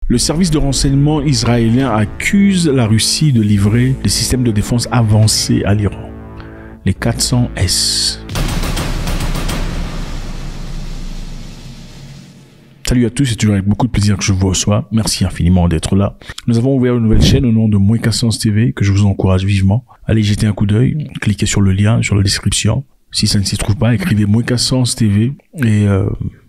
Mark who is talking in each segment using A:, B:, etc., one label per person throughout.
A: Le service de renseignement israélien accuse la Russie de livrer des systèmes de défense avancés à l'Iran, les 400S. Salut à tous, c'est toujours avec beaucoup de plaisir que je vous reçois. Merci infiniment d'être là. Nous avons ouvert une nouvelle chaîne au nom de Moins400 TV que je vous encourage vivement. Allez jeter un coup d'œil, cliquez sur le lien, sur la description. Si ça ne s'y trouve pas, écrivez Moins400 TV et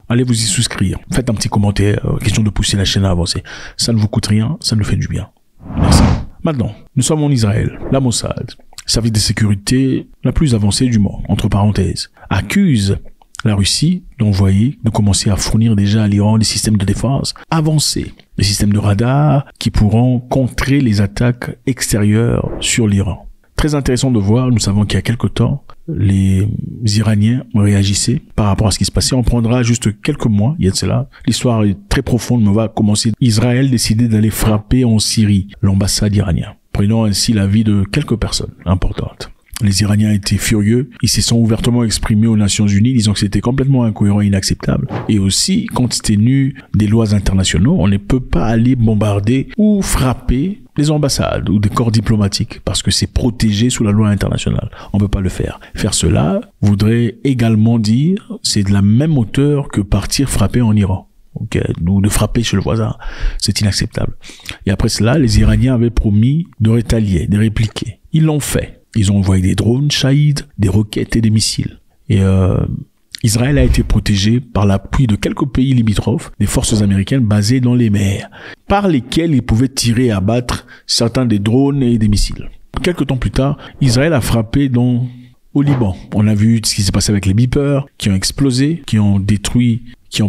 A: allez vous y souscrire. Faites un petit commentaire, question de pousser la chaîne à avancer. Ça ne vous coûte rien, ça nous fait du bien. Merci. Maintenant, nous sommes en Israël. La Mossad, service de sécurité la plus avancée du monde, entre parenthèses, accuse la Russie d'envoyer, de commencer à fournir déjà à l'Iran des systèmes de défense avancés, des systèmes de radar qui pourront contrer les attaques extérieures sur l'Iran. Très intéressant de voir, nous savons qu'il y a quelque temps, les Iraniens réagissaient par rapport à ce qui se passait. On prendra juste quelques mois, il y a de cela. L'histoire est très profonde, mais on va commencer. Israël décidait d'aller frapper en Syrie l'ambassade iranienne, prenant ainsi la vie de quelques personnes importantes. Les Iraniens étaient furieux, ils se sont ouvertement exprimés aux Nations Unies, disant que c'était complètement incohérent et inacceptable. Et aussi, compte tenu des lois internationales, on ne peut pas aller bombarder ou frapper les ambassades ou des corps diplomatiques, parce que c'est protégé sous la loi internationale. On ne peut pas le faire. Faire cela voudrait également dire, c'est de la même hauteur que partir frapper en Iran. Okay, ou de frapper chez le voisin, c'est inacceptable. Et après cela, les Iraniens avaient promis de rétalier, de répliquer. Ils l'ont fait. Ils ont envoyé des drones Shahid, des roquettes et des missiles. Et Israël a été protégé par l'appui de quelques pays limitrophes, des forces américaines basées dans les mers, par lesquelles ils pouvaient tirer et abattre certains des drones et des missiles. Quelques temps plus tard, Israël a frappé au Liban. On a vu ce qui s'est passé avec les beepers, qui ont explosé, qui ont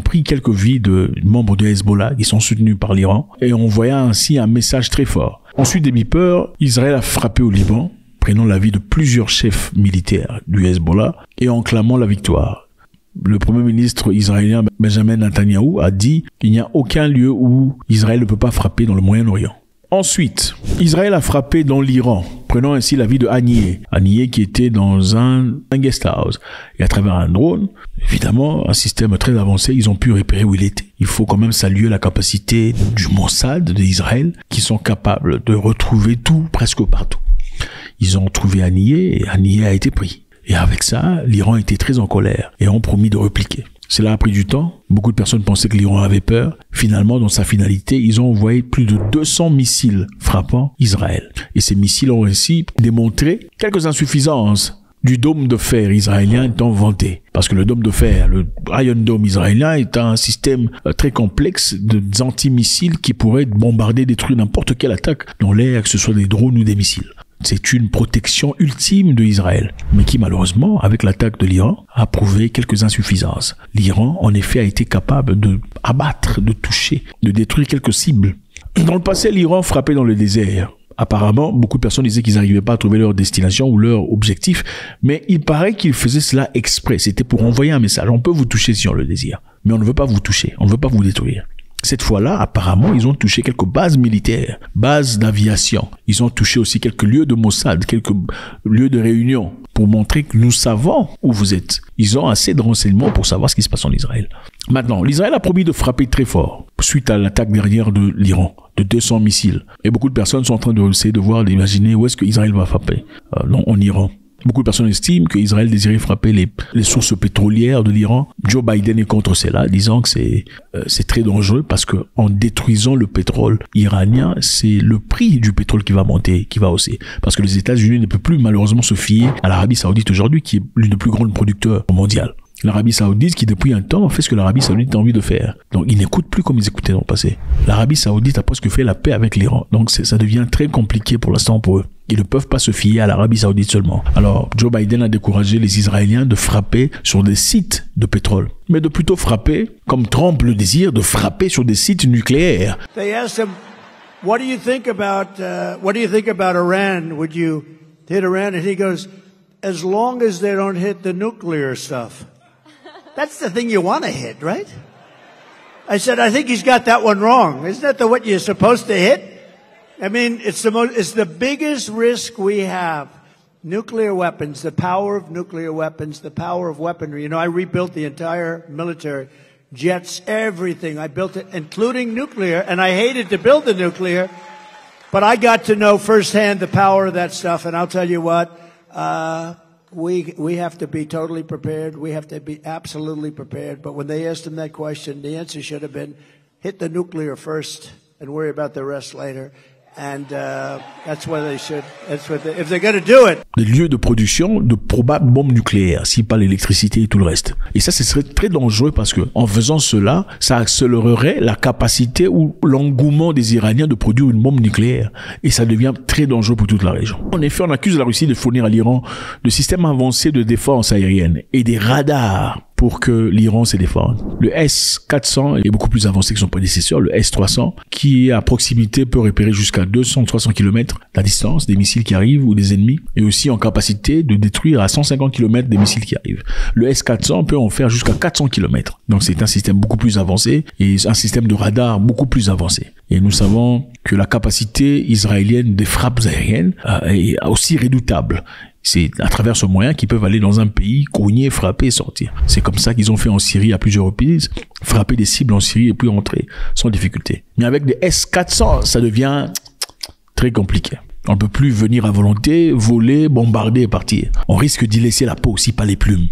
A: pris quelques vies de membres de Hezbollah, qui sont soutenus par l'Iran, et on voyait ainsi un message très fort. Ensuite des beepers, Israël a frappé au Liban, prenant la vie de plusieurs chefs militaires du Hezbollah et en clamant la victoire. Le premier ministre israélien Benjamin Netanyahou a dit qu'il n'y a aucun lieu où Israël ne peut pas frapper dans le Moyen-Orient. Ensuite, Israël a frappé dans l'Iran, prenant ainsi la vie de Haniyeh. Haniyeh qui était dans un guest house. Et à travers un drone, évidemment, un système très avancé, ils ont pu repérer où il était. Il faut quand même saluer la capacité du Mossad d'Israël, qui sont capables de retrouver tout presque partout. Ils ont trouvé Haniyeh et Haniyeh a été pris. Et avec ça, l'Iran était très en colère et ont promis de répliquer. Cela a pris du temps. Beaucoup de personnes pensaient que l'Iran avait peur. Finalement, dans sa finalité, ils ont envoyé plus de 200 missiles frappant Israël. Et ces missiles ont ainsi démontré quelques insuffisances du dôme de fer israélien étant vanté. Parce que le dôme de fer, le Iron Dome israélien, est un système très complexe d'antimissiles qui pourrait bombarder, détruire n'importe quelle attaque dans l'air, que ce soit des drones ou des missiles. C'est une protection ultime de Israël, mais qui malheureusement, avec l'attaque de l'Iran, a prouvé quelques insuffisances. L'Iran, en effet, a été capable de abattre, de toucher, de détruire quelques cibles. Dans le passé, l'Iran frappait dans le désert. Apparemment, beaucoup de personnes disaient qu'ils n'arrivaient pas à trouver leur destination ou leur objectif, mais il paraît qu'ils faisaient cela exprès. C'était pour envoyer un message. On peut vous toucher si on le désire, mais on ne veut pas vous toucher, on ne veut pas vous détruire. Cette fois-là, apparemment, ils ont touché quelques bases militaires, bases d'aviation. Ils ont touché aussi quelques lieux de Mossad, quelques lieux de réunion pour montrer que nous savons où vous êtes. Ils ont assez de renseignements pour savoir ce qui se passe en Israël. Maintenant, l'Israël a promis de frapper très fort suite à l'attaque dernière de l'Iran, de 200 missiles. Et beaucoup de personnes sont en train d'essayer de voir, d'imaginer où est-ce qu'Israël va frapper. Non, en Iran. Beaucoup de personnes estiment qu'Israël désirait frapper les sources pétrolières de l'Iran. Joe Biden est contre cela, disant que c'est très dangereux parce que en détruisant le pétrole iranien, c'est le prix du pétrole qui va monter, qui va hausser. Parce que les États-Unis ne peuvent plus malheureusement se fier à l'Arabie Saoudite aujourd'hui, qui est l'une des plus grandes producteurs mondiales. L'Arabie Saoudite qui depuis un temps fait ce que l'Arabie Saoudite a envie de faire. Donc ils n'écoutent plus comme ils écoutaient dans le passé. L'Arabie Saoudite a presque fait la paix avec l'Iran. Donc ça devient très compliqué pour l'instant pour eux. Ils ne peuvent pas se fier à l'Arabie Saoudite seulement. Alors Joe Biden a découragé les Israéliens de frapper sur des sites de pétrole, mais de plutôt frapper, comme Trump le désire, de frapper sur des sites nucléaires.
B: They asked him, what do you think about Iran? Would you hit Iran? And he goes, as long as they don't hit the nuclear stuff. That's the thing you want to hit, right? I said, I think he's got that one wrong. Isn't that what you're supposed to hit? I mean, it's the biggest risk we have. Nuclear weapons, the power of nuclear weapons, the power of weaponry. You know, I rebuilt the entire military jets, everything. I built it, including nuclear, and I hated to build the nuclear, but I got to know firsthand the power of that stuff, and I'll tell you what, we have to be totally prepared. We have to be absolutely prepared. But when they asked him that question, the answer should have been, hit the nuclear first and worry about the rest later. And that's what they should. That's what if they're going to do it.
A: Des lieux de production de probables bombes nucléaires, si pas l'électricité et tout le reste. Et ça, ce serait très dangereux parce que en faisant cela, ça accélérerait la capacité ou l'engouement des Iraniens de produire une bombe nucléaire. Et ça devient très dangereux pour toute la région. En effet, on accuse la Russie de fournir à l'Iran de systèmes avancés de défense aérienne et des radars pour que l'Iran se défende. Le S-400 est beaucoup plus avancé que son prédécesseur, le S-300, qui à proximité peut repérer jusqu'à 200-300 km la distance des missiles qui arrivent ou des ennemis, et aussi en capacité de détruire à 150 km des missiles qui arrivent. Le S-400 peut en faire jusqu'à 400 km. Donc c'est un système beaucoup plus avancé et un système de radar beaucoup plus avancé. Et nous savons que la capacité israélienne des frappes aériennes est aussi redoutable. C'est à travers ce moyen qu'ils peuvent aller dans un pays, cogner, frapper et sortir. C'est comme ça qu'ils ont fait en Syrie à plusieurs reprises, frapper des cibles en Syrie et puis rentrer sans difficulté. Mais avec des S-400, ça devient très compliqué. On ne peut plus venir à volonté, voler, bombarder et partir. On risque d'y laisser la peau aussi, pas les plumes.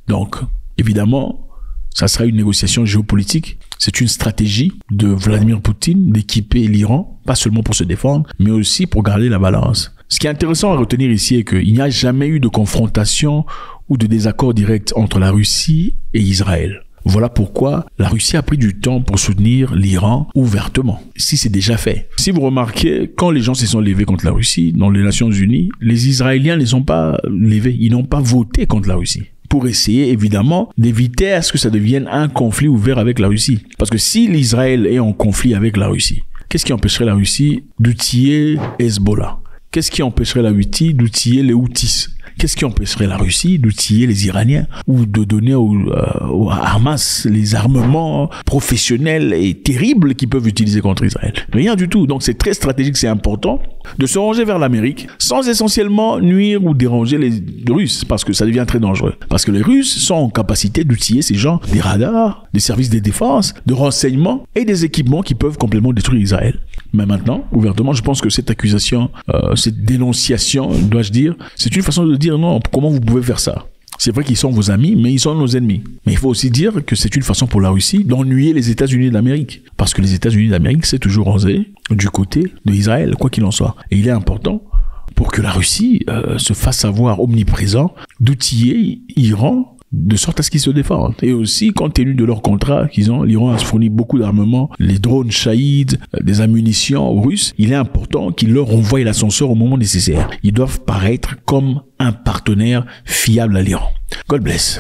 A: Donc, évidemment, ça sera une négociation géopolitique. C'est une stratégie de Vladimir Poutine d'équiper l'Iran, pas seulement pour se défendre, mais aussi pour garder la balance. Ce qui est intéressant à retenir ici est qu'il n'y a jamais eu de confrontation ou de désaccord direct entre la Russie et Israël. Voilà pourquoi la Russie a pris du temps pour soutenir l'Iran ouvertement, si c'est déjà fait. Si vous remarquez, quand les gens se sont levés contre la Russie dans les Nations Unies, les Israéliens ne sont pas levés, ils n'ont pas voté contre la Russie. Pour essayer, évidemment, d'éviter à ce que ça devienne un conflit ouvert avec la Russie. Parce que si l'Israël est en conflit avec la Russie, qu'est-ce qui empêcherait la Russie d'outiller Hezbollah? Qu'est-ce qui empêcherait la Russie d'outiller les Houthis? Qu'est-ce qui empêcherait la Russie d'outiller les Iraniens ou de donner au Hamas les armements professionnels et terribles qu'ils peuvent utiliser contre Israël? Rien du tout. Donc c'est très stratégique, c'est important de se ranger vers l'Amérique sans essentiellement nuire ou déranger les Russes, parce que ça devient très dangereux. Parce que les Russes sont en capacité d'outiller ces gens, des radars, des services de défense, de renseignement et des équipements qui peuvent complètement détruire Israël. Mais maintenant, ouvertement, je pense que cette accusation, cette dénonciation, dois-je dire, c'est une façon de dire non, comment vous pouvez faire ça? C'est vrai qu'ils sont vos amis, mais ils sont nos ennemis. Mais il faut aussi dire que c'est une façon pour la Russie d'ennuyer les États-Unis d'Amérique. Parce que les États-Unis d'Amérique, c'est toujours rangé du côté d'Israël, quoi qu'il en soit. Et il est important pour que la Russie se fasse savoir omniprésent d'outiller l'Iran de sorte à ce qu'ils se défendent. Et aussi, compte tenu de leur contrat qu'ils ont, l'Iran a fourni beaucoup d'armements, les drones Shahid, des ammunitions aux Russes. Il est important qu'ils leur envoient l'ascenseur au moment nécessaire. Ils doivent paraître comme un partenaire fiable à l'Iran. God bless.